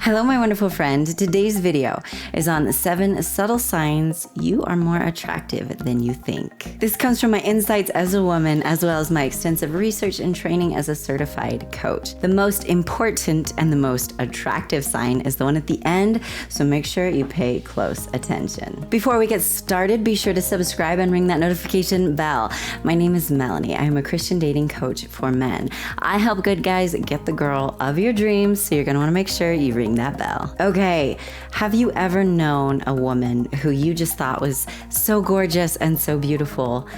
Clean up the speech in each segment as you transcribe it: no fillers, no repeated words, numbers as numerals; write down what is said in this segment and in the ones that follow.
Hello, my wonderful friend. Today's video is on 7 subtle signs you are more attractive than you think. This comes from my insights as a woman, as well as my extensive research and training as a certified coach. The most important and the most attractive sign is the one at the end, so make sure you pay close attention. Before we get started, be sure to subscribe and ring that notification bell. My name is Melannie. I am a Christian dating coach for men. I help good guys get the girl of your dreams, so you're going to want to make sure you ring that bell. Okay, have you ever known a woman who you just thought was so gorgeous and so beautiful,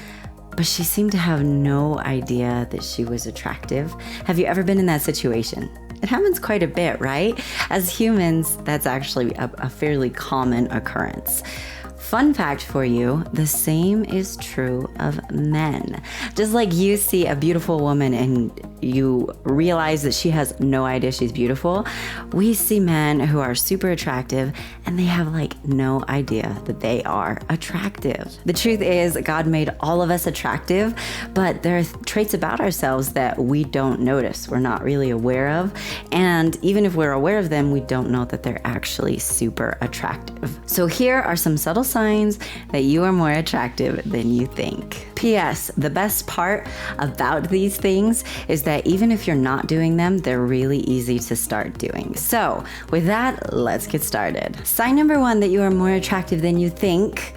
but she seemed to have no idea that she was attractive? Have you ever been in that situation? It happens quite a bit, right? As humans, that's actually a fairly common occurrence. Fun fact for you, the same is true of men. Just like you see a beautiful woman and you realize that she has no idea she's beautiful, we see men who are super attractive and they have no idea that they are attractive. The truth is, God made all of us attractive, but there are traits about ourselves that we don't notice, we're not really aware of, and even if we're aware of them, we don't know that they're actually super attractive. So here are some subtle signs that you are more attractive than you think. P.S. The best part about these things is that even if you're not doing them, they're really easy to start doing. So with that, let's get started. Sign number 1 that you are more attractive than you think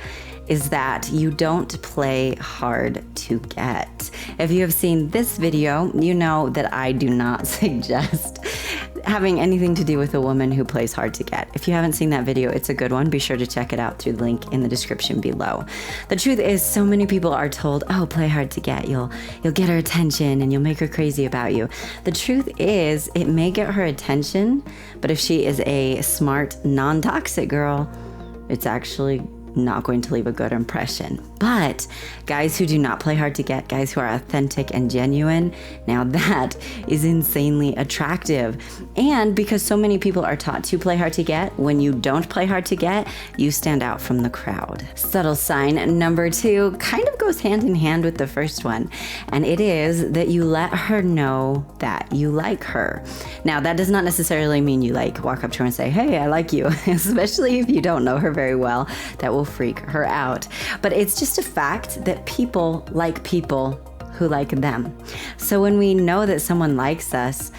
is that you don't play hard to get. If you have seen this video, you know that I do not suggest having anything to do with a woman who plays hard to get. If you haven't seen that video, it's a good one. Be sure to check it out through the link in the description below. The truth is, so many people are told, oh, play hard to get. You'll get her attention and you'll make her crazy about you. The truth is, it may get her attention, but if she is a smart, non-toxic girl, it's actually not going to leave a good impression. But guys who do not play hard to get, guys who are authentic and genuine, now that is insanely attractive. And because so many people are taught to play hard to get, when you don't play hard to get, you stand out from the crowd. Subtle sign number 2 kind of goes hand in hand with the first one, and it is that you let her know that you like her. Now, that does not necessarily mean you walk up to her and say, hey, I like you, especially if you don't know her very well. That will freak her out. But it's just a fact that people like people who like them. So when we know that someone likes us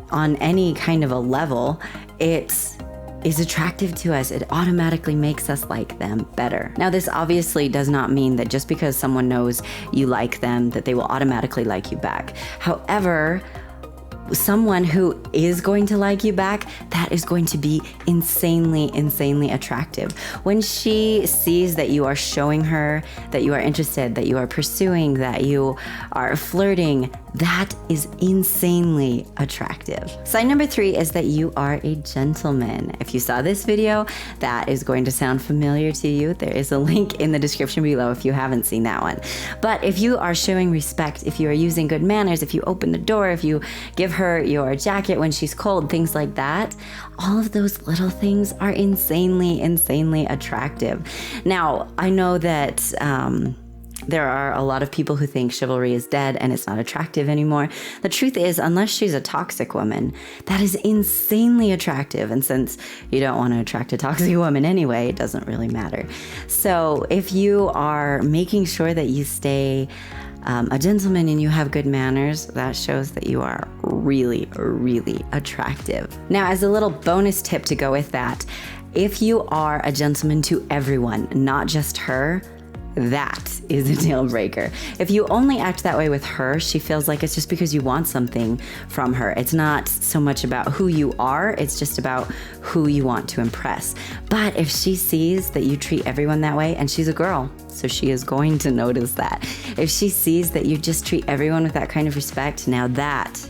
on any kind of a level, it is attractive to us. It automatically makes us like them better. Now, this obviously does not mean that just because someone knows you like them, that they will automatically like you back. However, someone who is going to like you back, that is going to be insanely attractive. When she sees that you are showing her that you are interested, that you are pursuing, that you are flirting, that is insanely attractive. Sign number 3 is that you are a gentleman. If you saw this video, that is going to sound familiar to you. There is a link in the description below if you haven't seen that one. But if you are showing respect, if you are using good manners, if you open the door, if you give her your jacket when she's cold, things like that, all of those little things are insanely attractive. Now, I know that there are a lot of people who think chivalry is dead and it's not attractive anymore. The truth is, unless she's a toxic woman, that is insanely attractive. And since you don't want to attract a toxic woman anyway, it doesn't really matter. So if you are making sure that you stay a gentleman and you have good manners, that shows that you are really attractive. Now, as a little bonus tip to go with that, if you are a gentleman to everyone, not just her, that is a deal breaker. If you only act that way with her, she feels like it's just because you want something from her. It's not so much about who you are, it's just about who you want to impress. But if she sees that you treat everyone that way, and she's a girl, so she is going to notice that. If she sees that you just treat everyone with that kind of respect, now that's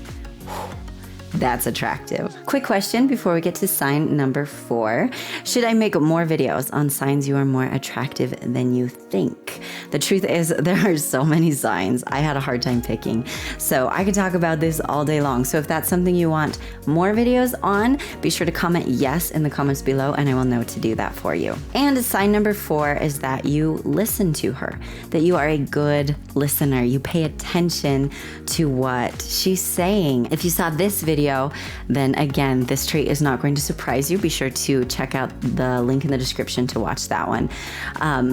attractive. Quick question before we get to sign number 4. Should I make more videos on signs you are more attractive than you think? The truth is, there are so many signs. I had a hard time picking. So I could talk about this all day long. So if that's something you want more videos on, be sure to comment yes in the comments below and I will know to do that for you. And sign number 4 is that you listen to her, that you are a good listener. You pay attention to what she's saying. If you saw this video, video, then again, this trait is not going to surprise you. Be sure to check out the link in the description to watch that one.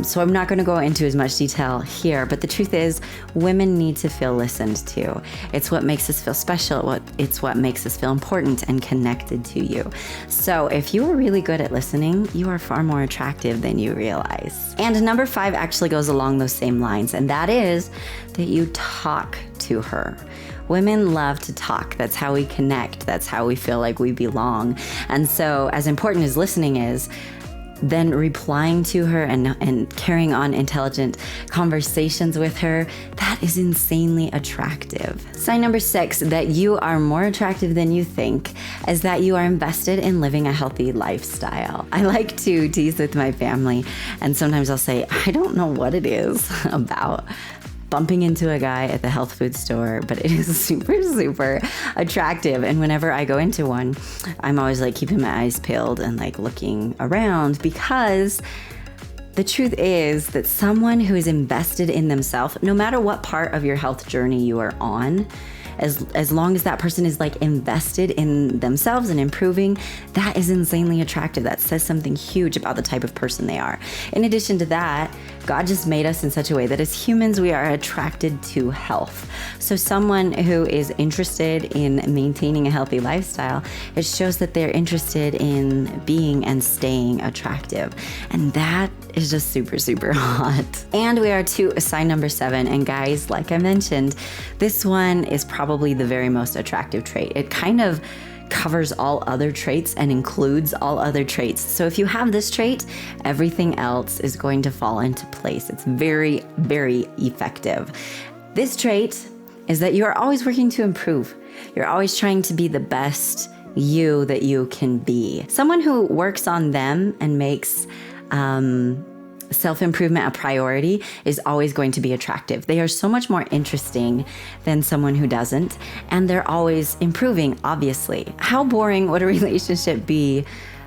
So I'm not going to go into as much detail here, but the truth is women need to feel listened to. It's what makes us feel special. It's what makes us feel important and connected to you. So if you are really good at listening, you are far more attractive than you realize. And number 5 actually goes along those same lines, and that is that you talk to her. Women love to talk. That's how we connect. That's how we feel like we belong. And so as important as listening is, then replying to her and carrying on intelligent conversations with her, that is insanely attractive. Sign number 6, that you are more attractive than you think, is that you are invested in living a healthy lifestyle. I like to tease with my family, and sometimes I'll say, I don't know what it is about bumping into a guy at the health food store, but it is super, super attractive. And whenever I go into one, I'm always like keeping my eyes peeled and like looking around, because the truth is that someone who is invested in themselves, no matter what part of your health journey you are on, as long as that person is like invested in themselves and improving, that is insanely attractive. That says something huge about the type of person they are. In addition to that, God just made us in such a way that as humans, we are attracted to health. So someone who is interested in maintaining a healthy lifestyle, it shows that they're interested in being and staying attractive. And that is just super, super hot. And we are to sign number 7. And guys, like I mentioned, this one is probably the very most attractive trait. It kind of covers all other traits and includes all other traits. So if you have this trait, everything else is going to fall into place. It's very, very effective. This trait is that you are always working to improve. You're always trying to be the best you that you can be. Someone who works on them and makes self-improvement a priority is always going to be attractive. They are so much more interesting than someone who doesn't, and they're always improving, obviously. How boring would a relationship be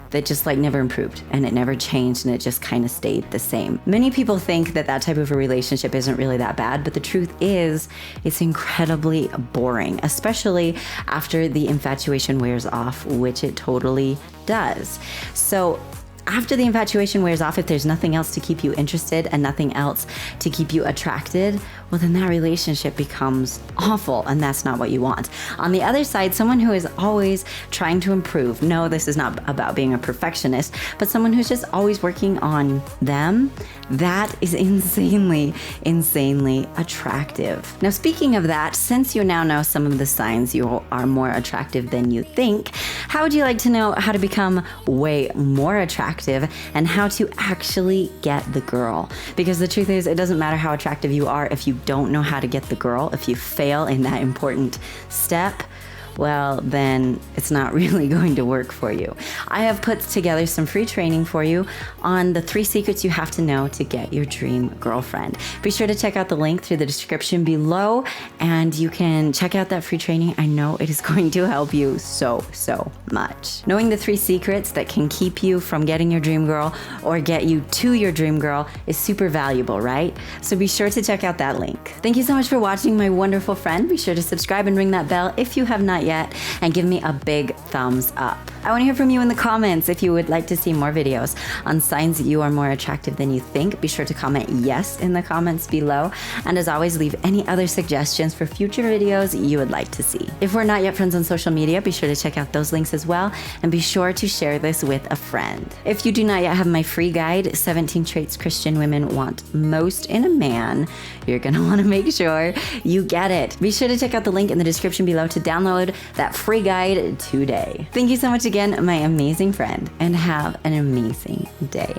that just like never improved and it never changed and it just kind of stayed the same? Many people think that that type of a relationship isn't really that bad, but the truth is it's incredibly boring, especially after the infatuation wears off, which it totally does. So after the infatuation wears off, if there's nothing else to keep you interested and nothing else to keep you attracted, well, then that relationship becomes awful, and that's not what you want. On the other side, someone who is always trying to improve. No, this is not about being a perfectionist, but someone who's just always working on them, that is insanely, insanely attractive. Now, speaking of that, since you now know some of the signs you are more attractive than you think, how would you like to know how to become way more attractive and how to actually get the girl? Because the truth is, it doesn't matter how attractive you are if you don't know how to get the girl. If you fail in that important step, well, then it's not really going to work for you. I have put together some free training for you on the 3 secrets you have to know to get your dream girlfriend. Be sure to check out the link through the description below, and you can check out that free training. I know it is going to help you so, so much. Knowing the 3 secrets that can keep you from getting your dream girl or get you to your dream girl is super valuable, right? So be sure to check out that link. Thank you so much for watching, my wonderful friend. Be sure to subscribe and ring that bell if you have not yet, and give me a big thumbs up. I want to hear from you in the comments if you would like to see more videos on signs that you are more attractive than you think. Be sure to comment yes in the comments below, and as always, leave any other suggestions for future videos you would like to see. If we're not yet friends on social media, be sure to check out those links as well, and be sure to share this with a friend. If you do not yet have my free guide, 17 Traits Christian Women Want Most in a Man, you're gonna want to make sure you get it. Be sure to check out the link in the description below to download that free guide today. Thank you so much again, my amazing friend, and have an amazing day.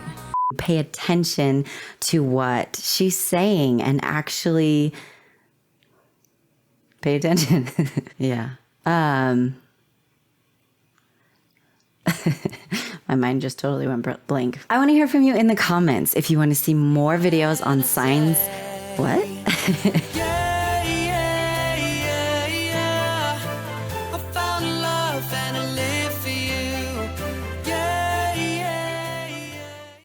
Pay attention to what she's saying and actually pay attention. Yeah. My mind just totally went blank. I want to hear from you in the comments if you want to see more videos on signs. What?